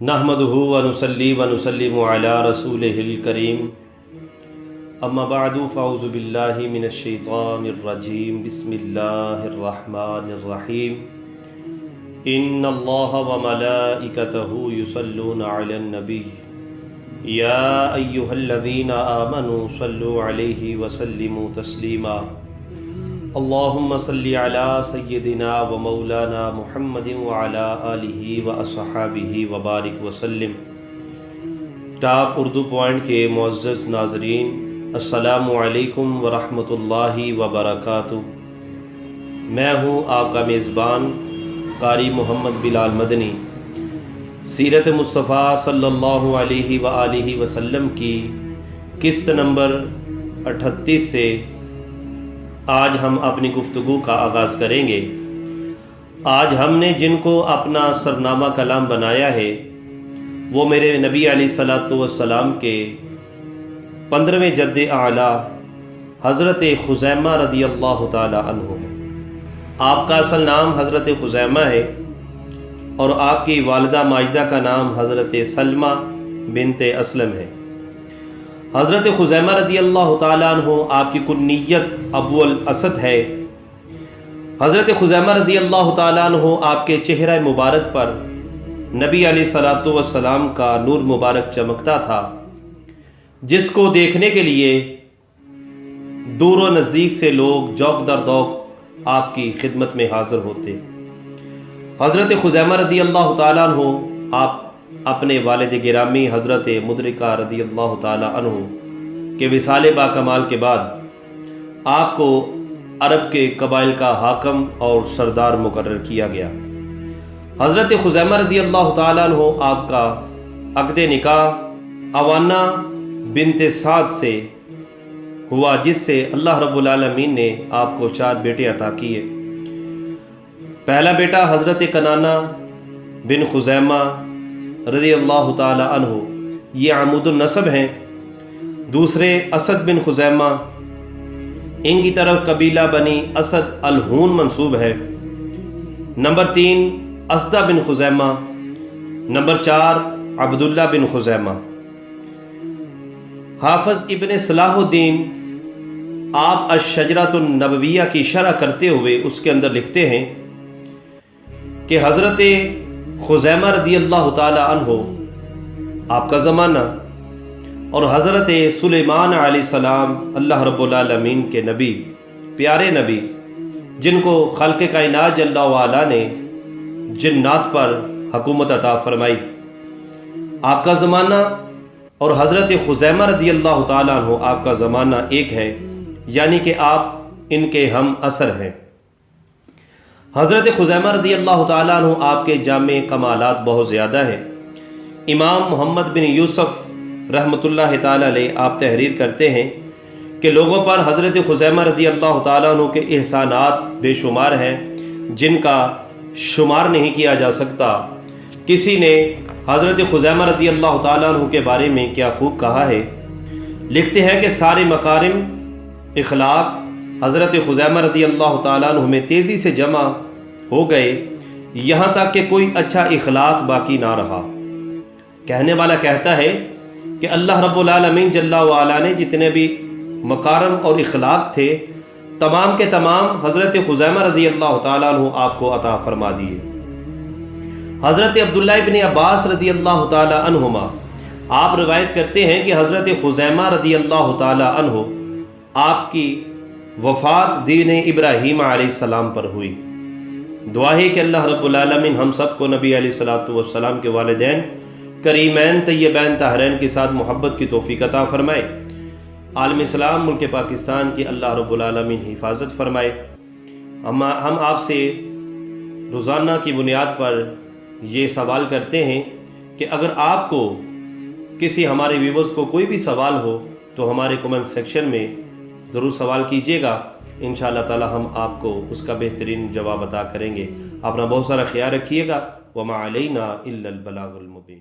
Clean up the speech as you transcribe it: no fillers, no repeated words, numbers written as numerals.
नहमदुहु व नुसल्ली व नुसल्लिमु अला रसूलिहिल करीम अम्मा बअदु फ़अऊज़ु बिल्लाहि मिनश शैतानिर रजीम बिस्मिल्लाहिर रहमानिर रहीम इन्नल्लाहा व मलाइकतहु युसल्लूना अलन नबी या अय्युहल्लज़ीना आमनू सल्लु अलैहि व सल्लिमू तस्लीमा अल्लाहुम्मा सल्लि अला सय्यिदिना व मौलाना मुहम्मदिन व अला आलिहि व अस्हाबिहि व बारिक व सल्लिम। टॉप उर्दू पॉइंट के मुअज़्ज़ज़ नाज़रीन, अस्सलामु अलैकुम व रहमतुल्लाहि व बरकातुहू। मैं हूँ आपका मेज़बान क़ारी मोहम्मद बिलाल मदनी। सीरत-ए-मुस्तफ़ा सल्लल्लाहु अलैहि व आलिहि वसल्लम की किस्त नंबर 38 से आज हम अपनी गुफ्तगू का आगाज़ करेंगे। आज हमने जिनको अपना सरनामा कलाम बनाया है वो मेरे नबी अलैहिस्सलातु वस्सलाम के 15वें जद्द आला हज़रत खुज़ैमा रदियल्लाहु ताला अन्हु है। आपका असल नाम हज़रत खुज़ैमा है और आपकी वालिदा माजिदा का नाम हज़रत सलमा बिनते असलम है। हज़रत खुज़ैमा रदियल्लाहु ताला अन्हु आपकी कुन्नियत अबुल असद है। हज़रत खुज़ैमा रदियल्लाहु ताला अन्हु आपके चेहरा मुबारक पर नबी अलैहिस्सलातु वस्सलाम का नूर मुबारक चमकता था, जिसको देखने के लिए दूर व नज़दीक से लोग जौक दर दौक आपकी खिदमत में हाज़िर होते। हज़रत खुज़ैमा रदियल्लाहु ताला अन्हु आप अपने वालिद गिरामी हज़रत मुदरिका रदियल्लाहु ताला अन्हु के विसाले बाकमाल के बाद आपको अरब के कबाइल का हाकम और सरदार मुकर्रर किया गया। हज़रत खुज़ैमा रदियल्लाहु ताला अन्हु आपका अक़्द निकाह अवाना बिनते साद से हुआ, जिससे अल्लाह रब्बुल आलमीन ने आपको 4 बेटे अता किए। पहला बेटा हज़रत कनाना बिन खुज़ैमा रज़ियल्लाहु ताला अन्हु, ये आमुदुन नसब हैं। दूसरे असद बिन खुज़ैमा, इनकी तरफ कबीला बनी असद अल-हून मंसूब है। नंबर 3 असदा बिन खुज़ैमा। नंबर 4 अब्दुल्ला बिन खुज़ैमा। हाफ़िज़ इब्न सलाहुद्दीन आप अश-शजरतुन नबविय्या की शरह करते हुए उसके अंदर लिखते हैं कि हज़रत खुज़ैमा रदियल्लाहु ताला अन्हु आपका ज़माना और हज़रत सुलेमान अलैहिस्सलाम अल्लाह रब्बुल आलमीन के नबी, प्यारे नबी, जिनको खल्क़ कायनात जल्ला व अला ने जिन्नात पर हुकूमत अता फरमाई, आपका ज़माना और हज़रत खुज़ैमा रदियल्लाहु ताला अन्हु आपका ज़माना एक है, यानी कि आप इनके हम असर हैं। हज़रत खुज़ैमा रदियल्लाहु ताला अन्हु आपके जामे कमालात बहुत ज़्यादा हैं। इमाम मोहम्मद बिन यूसुफ़ रहमतुल्लाह ताला अलैह आप तहरीर करते हैं कि लोगों पर हज़रत खुज़ैमा रदियल्लाहु ताला अन्हु के एहसानात बेशुमार हैं, जिनका शुमार नहीं किया जा सकता। किसी ने हज़रत खुज़ैमा रदियल्लाहु ताला अन्हु के बारे में क्या खूब कहा है। लिखते हैं कि सारे मकारिम इखलाक हज़रत खुज़ैमा रदियल्लाहु ताला अन्हु में तेज़ी से जमा हो गए, यहाँ तक कि कोई अच्छा इखलाक बाकी ना रहा। कहने वाला कहता है कि अल्लाह रब्बुल आलमीन जल्ला व अला ने जितने भी मकारम और इखलाक थे, तमाम के तमाम हज़रत खुज़ैमा रदियल्लाहु ताला अन्हु आपको अता फरमा दिए। हज़रत अब्दुल्ला इब्न अब्बास रदियल्लाहु ताला अन्हुमा आप रिवायत करते हैं कि हज़रत खुज़ैमा रदियल्लाहु ताला अन्हु आपकी वफ़ात दीन इब्राहीम अलैहिस्सलाम पर हुई। दुआ है कि अल्लाह रब्बुल आलमीन हम सब को नबी अलैहिस्सलातु वस्सलाम के वालिदैन करीमैन तय्यबैन ताहरैन के साथ मोहब्बत की तौफ़ीक़ अता फ़रमाए। आलम इस्लाम मुल्क पाकिस्तान की अल्लाह रब्बुल आलमीन हिफाजत फ़रमाए। हम आपसे रोज़ाना की बुनियाद पर ये सवाल करते हैं कि अगर आपको किसी हमारे व्यूअर्स को कोई भी सवाल हो तो हमारे कमेंट सेक्शन में ज़रूर सवाल कीजिएगा। इंशाअल्लाह ताला हम आपको उसका बेहतरीन जवाब अता करेंगे। अपना बहुत सारा ख्याल रखिएगा। वमा अलैना इल्लल बलागुल मुबीन।